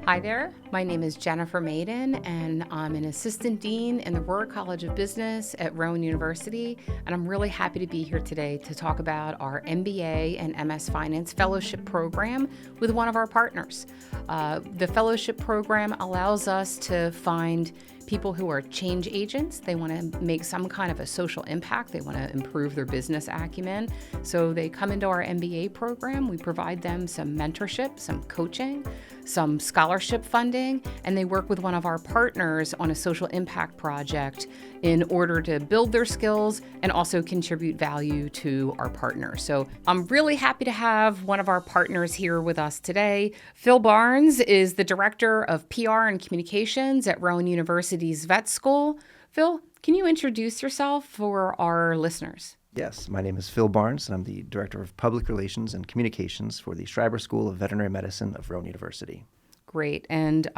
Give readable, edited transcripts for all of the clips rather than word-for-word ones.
Hi there, my name is Jennifer Maiden, and I'm an assistant dean in the Rohr College of Business at Rowan University. And I'm really happy to be here today to talk about our MBA and MS Finance Fellowship Program with one of our partners. The fellowship program allows us to find people who are change agents. They want to make some kind of a social impact. They want to improve their business acumen. So they come into our MBA program. We provide them some mentorship, some coaching, some scholarship funding, and they work with one of our partners on a social impact project in order to build their skills and also contribute value to our partners. So I'm really happy to have one of our partners here with us today. Phil Barnes is the Director of PR and Communications at Rowan University's Vet School. Phil, can you introduce yourself for our listeners? Yes, my name is Phil Barnes, and I'm the Director of Public Relations and Communications for the Schreiber School of Veterinary Medicine of Rowan University. Great. And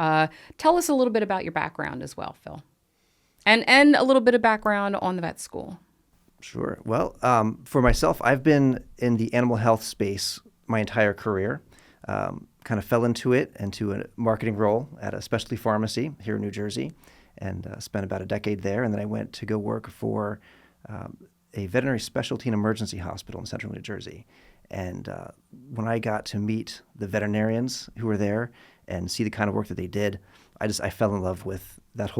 tell us a little bit about your background as well, Phil. And a little bit of background on the vet school. Sure. Well, for myself, I've been in the animal health space my entire career. Kind of fell into a marketing role at a specialty pharmacy here in New Jersey, and spent about a decade there. And then I went to go work for a veterinary specialty and emergency hospital in central New Jersey. And when I got to meet the veterinarians who were there and see the kind of work that they did, I fell in love with that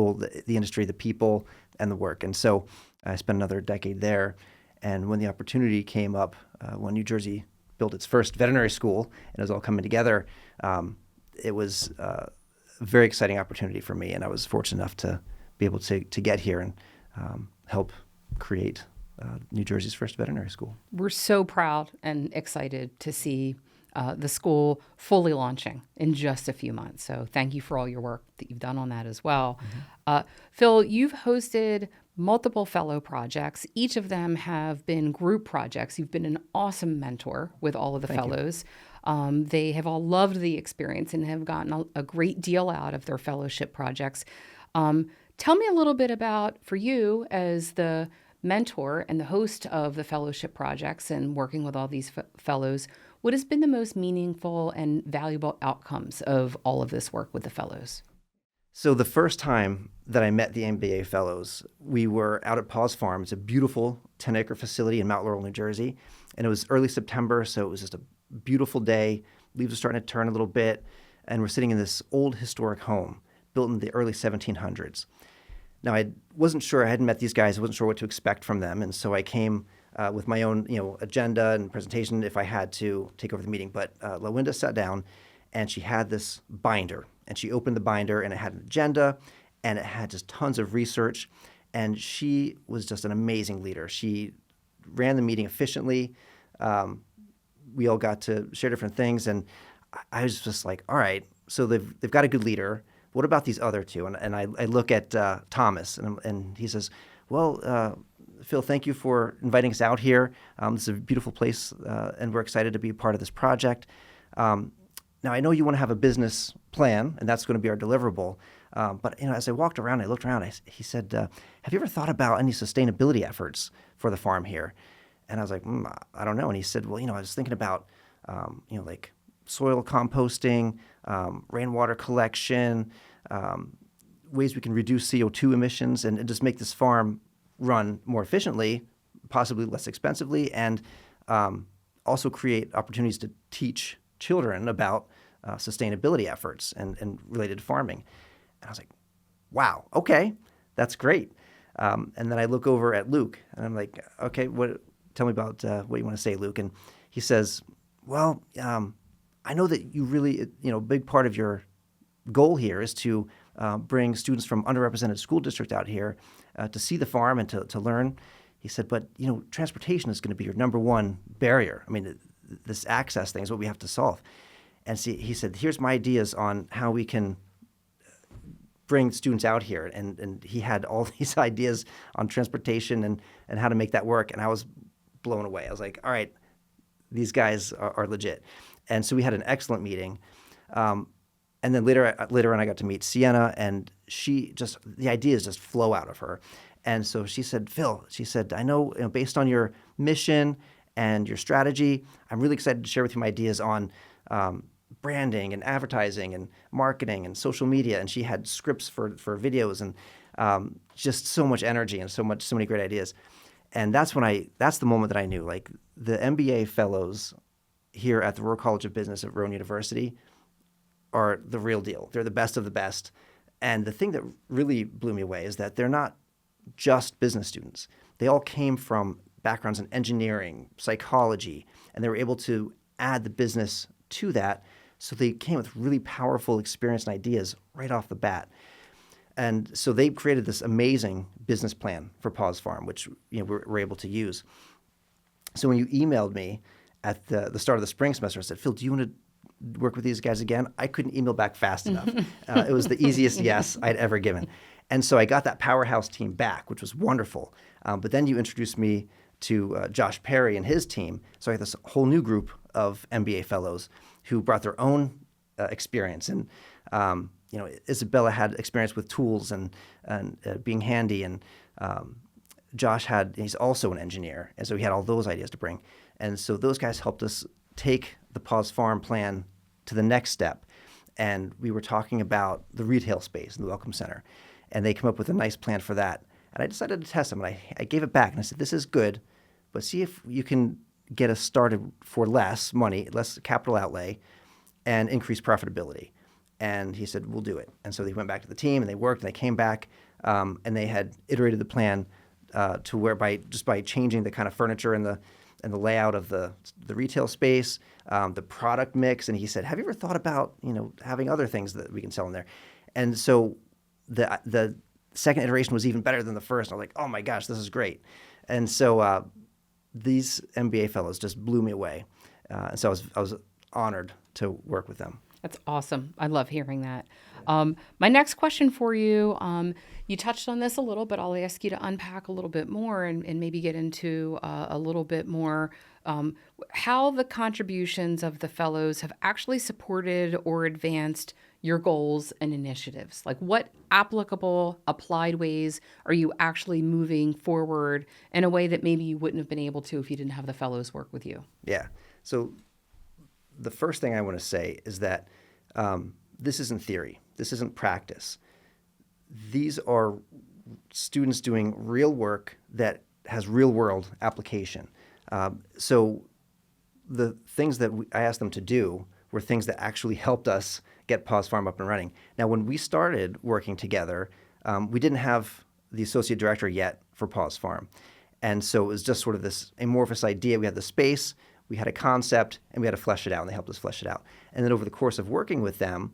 the industry, the people, and the work. And so I spent another decade there. And when the opportunity came up, when New Jersey built its first veterinary school and it was all coming together, it was a very exciting opportunity for me. And I was fortunate enough to be able to get here and help create New Jersey's first veterinary school. We're so proud and excited to see the school fully launching in just a few months. So thank you for all your work that you've done on that as well. Mm-hmm. Phil, you've hosted multiple fellow projects. Each of them have been group projects. You've been an awesome mentor with all of the fellows. They have all loved the experience and have gotten a great deal out of their fellowship projects. Tell me a little bit about, for you as the mentor and the host of the fellowship projects and working with all these fellows, what has been the most meaningful and valuable outcomes of all of this work with the fellows? So the first time that I met the MBA fellows, we were out at Paws Farm. It's a beautiful 10-acre facility in Mount Laurel, New Jersey. And it was early September, so it was just a beautiful day. Leaves were starting to turn a little bit. And we're sitting in this old historic home built in the early 1700s. Now, I wasn't sure. I hadn't met these guys. I wasn't sure what to expect from them. And so I came with my own agenda and presentation if I had to take over the meeting. But LaWinda sat down, and she had this binder. And she opened the binder, and it had an agenda, and it had just tons of research. And she was just an amazing leader. She ran the meeting efficiently. We all got to share different things. And I was just like, all right, so they've got a good leader. What about these other two? And I look at Thomas, and he says, well, Phil, thank you for inviting us out here. This is a beautiful place, and we're excited to be a part of this project. Now, I know you want to have a business plan, and that's going to be our deliverable. But as I walked around, I looked around. He said, have you ever thought about any sustainability efforts for the farm here? And I was like, I don't know. And he said, well, I was thinking about, like soil composting, rainwater collection, ways we can reduce CO2 emissions and just make this farm run more efficiently, possibly less expensively, and also create opportunities to teach children about sustainability efforts and related to farming. And I was like, wow, okay, that's great. And then I look over at Luke, and I'm like, okay, tell me about what you want to say, Luke. And he says, well, I know that you really, a big part of your goal here is to bring students from underrepresented school district out here to see the farm and to learn. He said, but, transportation is going to be your number one barrier. I mean, this access thing is what we have to solve. And he said, here's my ideas on how we can bring students out here. And he had all these ideas on transportation and how to make that work. And I was blown away. I was like, all right, these guys are legit. And so we had an excellent meeting. And then later on, I got to meet Sienna, and the ideas just flow out of her. And so she said, Phil, I know, based on your mission and your strategy, I'm really excited to share with you my ideas on branding and advertising and marketing and social media, and she had scripts for videos and just so much energy and so many great ideas. And that's the moment that I knew, like, the MBA fellows here at the Royal College of Business at Rowan University are the real deal. They're the best of the best. And the thing that really blew me away is that they're not just business students. They all came from backgrounds in engineering, psychology, and they were able to add the business to that. So they came with really powerful experience and ideas right off the bat. And so they created this amazing business plan for Paws Farm, which we're able to use. So when you emailed me at the start of the spring semester, I said, Phil, do you want to work with these guys again? I couldn't email back fast enough. It was the easiest yes I'd ever given. And so I got that powerhouse team back, which was wonderful. But then you introduced me to Josh Perry and his team. So I had this whole new group of MBA fellows who brought their own experience. And Isabella had experience with tools and being handy, and Josh he's also an engineer, and so he had all those ideas to bring. And so those guys helped us take the Paws Farm plan to the next step. And we were talking about the retail space and the Welcome Center, and they come up with a nice plan for that. And I decided to test them, and I gave it back, and I said, this is good, but see if you can get us started for less money, less capital outlay, and increase profitability. And he said, we'll do it. And so they went back to the team, and they worked, and they came back, and they had iterated the plan to where by changing the kind of furniture and the layout of the retail space, the product mix. And he said, have you ever thought about having other things that we can sell in there? And so the second iteration was even better than the first. I was like, oh my gosh, this is great. And so these MBA fellows just blew me away. And so I was honored to work with them. That's awesome. I love hearing that. My next question for you, you touched on this a little, but I'll ask you to unpack a little bit more and maybe get into a little bit more how the contributions of the fellows have actually supported or advanced your goals and initiatives. Like, what applicable, applied ways are you actually moving forward in a way that maybe you wouldn't have been able to if you didn't have the fellows work with you? Yeah. So the first thing I want to say is that this isn't theory. This isn't practice. These are students doing real work that has real-world application. So the things that I asked them to do were things that actually helped us get Paws Farm up and running. Now, when we started working together, we didn't have the associate director yet for Paws Farm. And so it was just sort of this amorphous idea. We had the space, we had a concept, and we had to flesh it out, and they helped us flesh it out. And then over the course of working with them,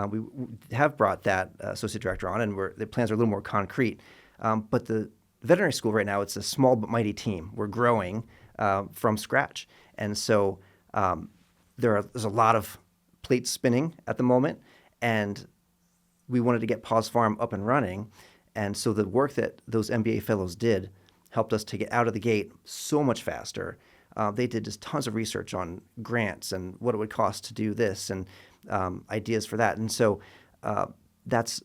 we have brought that associate director on, and the plans are a little more concrete. But the veterinary school right now, it's a small but mighty team. We're growing from scratch. And so there's a lot of plates spinning at the moment, and we wanted to get Paws Farm up and running. And so the work that those MBA fellows did helped us to get out of the gate so much faster. They did just tons of research on grants and what it would cost to do this and ideas for that. And so that's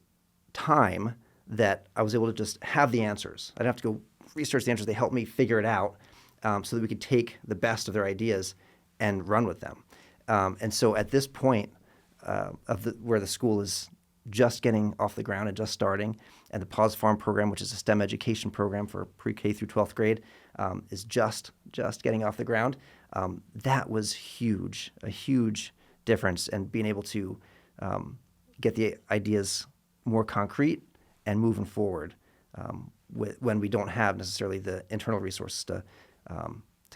time that I was able to just have the answers. I didn't have to go research the answers. They helped me figure it out so that we could take the best of their ideas and run with them. And so at this point where the school is just getting off the ground and just starting, and the Paws Farm program, which is a STEM education program for pre-K through 12th grade, is just getting off the ground. That was huge, a huge difference, and being able to get the ideas more concrete and moving forward when we don't have necessarily the internal resources to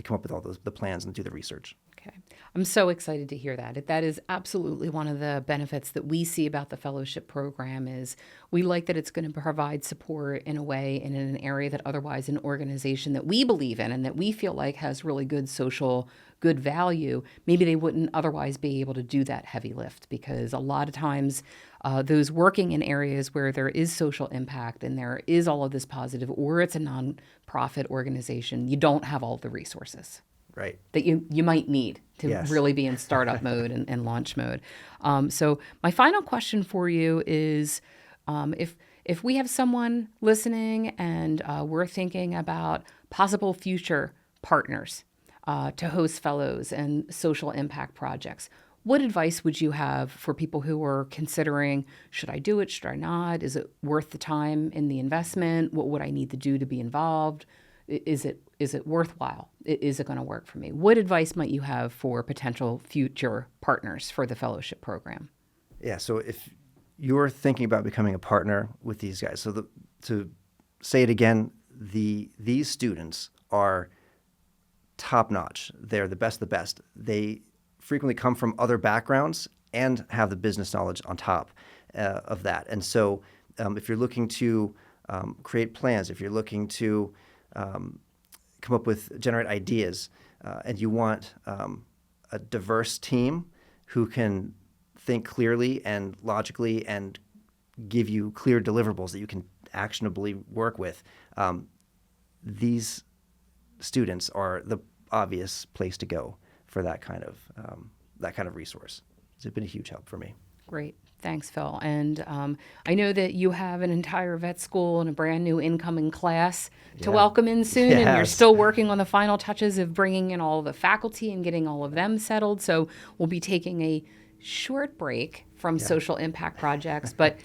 come up with all the plans and do the research. Okay. I'm so excited to hear that. That is absolutely one of the benefits that we see about the fellowship program is we like that it's going to provide support in a way and in an area that otherwise an organization that we believe in and that we feel like has really good social, good value, maybe they wouldn't otherwise be able to do that heavy lift, because a lot of times those working in areas where there is social impact and there is all of this positive, or it's a nonprofit organization, you don't have all the resources. Right. That you might need to really be in startup mode and launch mode. So my final question for you is, if we have someone listening and we're thinking about possible future partners to host fellows and social impact projects, What advice would you have for people who are considering, should I do it, should I not? Is it worth the time in the investment? What would I need to do to be involved? Is it worthwhile? Is it going to work for me? What advice might you have for potential future partners for the fellowship program? Yeah, so if you're thinking about becoming a partner with these guys, to say it again, these students are top-notch. They're the best of the best. They frequently come from other backgrounds and have the business knowledge on top of that. And so if you're looking to create plans, if you're looking to come up with, generate ideas, and you want a diverse team who can think clearly and logically and give you clear deliverables that you can actionably work with, these students are the obvious place to go for that kind of resource. It's been a huge help for me. Great. Thanks, Phil. And I know that you have an entire vet school and a brand new incoming class to welcome in soon, Yes. and you're still working on the final touches of bringing in all the faculty and getting all of them settled. So we'll be taking a short break from social impact projects, but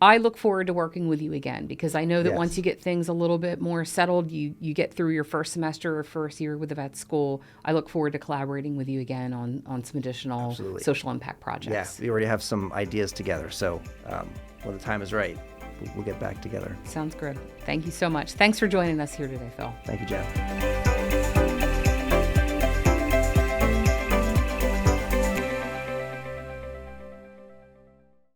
I look forward to working with you again, because I know that once you get things a little bit more settled, you get through your first semester or first year with the vet school. I look forward to collaborating with you again on some additional social impact projects. Yeah, we already have some ideas together. So when the time is right, we'll get back together. Sounds good. Thank you so much. Thanks for joining us here today, Phil. Thank you, Jeff.